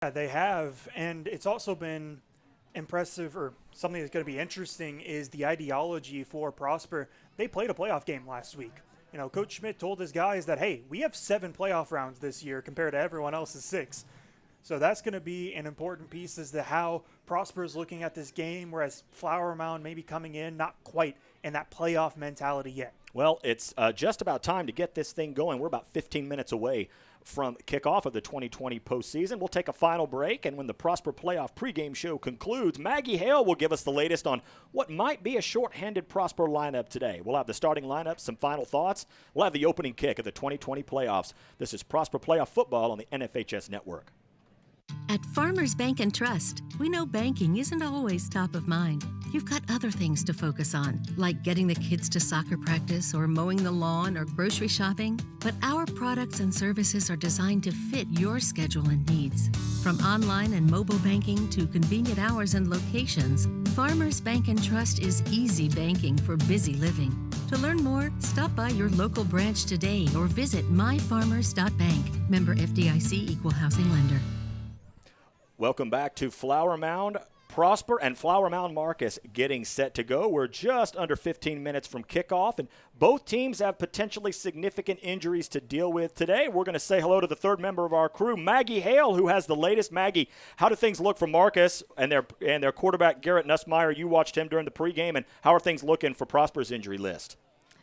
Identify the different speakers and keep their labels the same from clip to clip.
Speaker 1: Yeah, they have, and it's also been impressive, or something that's going to be interesting is the ideology for Prosper. They played a playoff game last week. Coach Schmidt told his guys that, hey, we have 7 playoff rounds this year compared to everyone else's 6. So that's going to be an important piece as to how Prosper is looking at this game, whereas Flower Mound maybe coming in not quite in that playoff mentality yet.
Speaker 2: Well, it's just about time to get this thing going. We're about 15 minutes away from kickoff of the 2020 postseason. We'll take a final break, and when the Prosper Playoff pregame show concludes, Maggie Hale will give us the latest on what might be a shorthanded Prosper lineup today. We'll have the starting lineup, some final thoughts. We'll have the opening kick of the 2020 playoffs. This is Prosper Playoff Football on the NFHS Network.
Speaker 3: At Farmers Bank and Trust, we know banking isn't always top of mind. You've got other things to focus on, like getting the kids to soccer practice or mowing the lawn or grocery shopping. But our products and services are designed to fit your schedule and needs. From online and mobile banking to convenient hours and locations, Farmers Bank and Trust is easy banking for busy living. To learn more, stop by your local branch today or visit myfarmers.bank. Member FDIC, Equal Housing Lender.
Speaker 2: Welcome back to Flower Mound. Prosper and Flower Mound Marcus getting set to go. We're just under 15 minutes from kickoff, and both teams have potentially significant injuries to deal with today. We're going to say hello to the third member of our crew, Maggie Hale, who has the latest. Maggie, how do things look for Marcus and their quarterback, Garrett Nussmeier? You watched him during the pregame, and how are things looking for Prosper's injury list?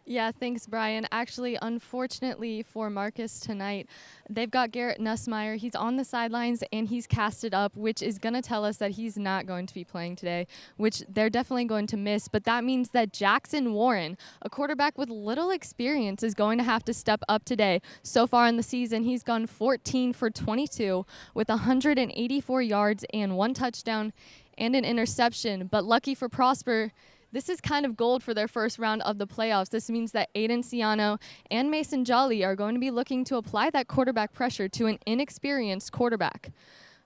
Speaker 4: Yeah, thanks, Brian. Actually, unfortunately for Marcus tonight, they've got Garrett Nussmeier. He's on the sidelines and he's casted up, which is going to tell us that he's not going to be playing today, which they're definitely going to miss. But that means that Jackson Warren, a quarterback with little experience, is going to have to step up today. So far in the season, he's gone 14 for 22 with 184 yards and 1 touchdown and an interception. But lucky for Prosper, this is kind of gold for their first round of the playoffs. This means that Aiden Ciano and Mason Jolly are going to be looking to apply that quarterback pressure to an inexperienced quarterback.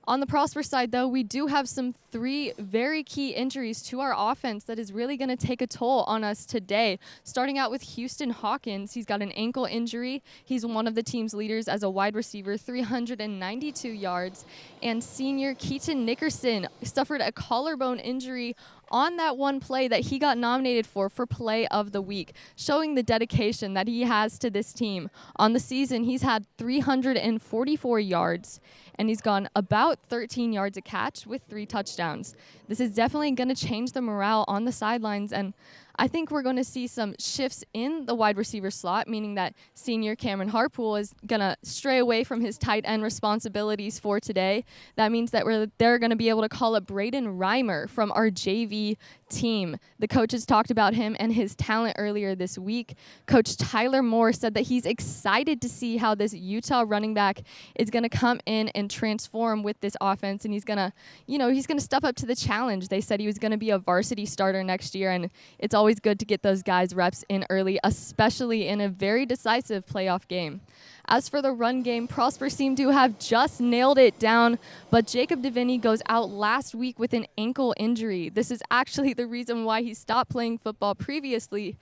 Speaker 4: On the Prosper side, though, we do have 3 very key injuries to our offense that is really going to take a toll on us today. Starting out with Houston Hawkins. He's got an ankle injury. He's one of the team's leaders as a wide receiver, 392 yards. And senior Keaton Nickerson suffered a collarbone injury on that one play that he got nominated for Play of the Week, showing the dedication that he has to this team. On the season, he's had 344 yards, and he's gone about 13 yards a catch with 3 touchdowns. This is definitely going to change the morale on the sidelines, and I think we're going to see some shifts in the wide receiver slot, meaning that senior Cameron Harpool is going to stray away from his tight end responsibilities for today. That means that they're going to be able to call up Braden Reimer from our JV team. The coaches talked about him and his talent earlier this week. Coach Tyler Moore said that he's excited to see how this Utah running back is going to come in and transform with this offense, and he's going to step up to the challenge. They said he was going to be a varsity starter next year, and it's always good to get those guys reps in early, especially in a very decisive playoff game. As for the run game, Prosper seemed to have just nailed it down, but Jacob Deviney goes out last week with an ankle injury. This is actually the reason why he stopped playing football previously.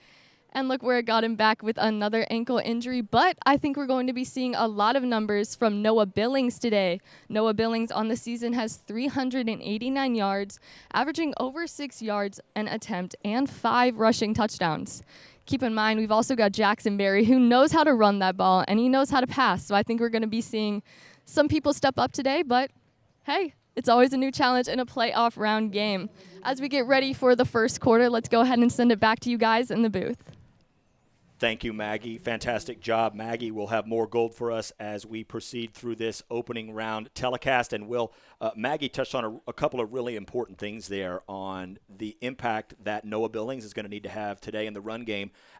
Speaker 4: And look where it got him back with another ankle injury. But I think we're going to be seeing a lot of numbers from Noah Billings today. Noah Billings on the season has 389 yards, averaging over 6 yards an attempt and 5 rushing touchdowns. Keep in mind, we've also got Jackson Berry, who knows how to run that ball, and he knows how to pass. So I think we're going to be seeing some people step up today, but hey, it's always a new challenge in a playoff round game. As we get ready for the first quarter, let's go ahead and send it back to you guys in the booth.
Speaker 2: Thank you, Maggie. Fantastic job. Maggie will have more gold for us as we proceed through this opening round telecast. And Maggie touched on a couple of really important things there on the impact that Noah Billings is going to need to have today in the run game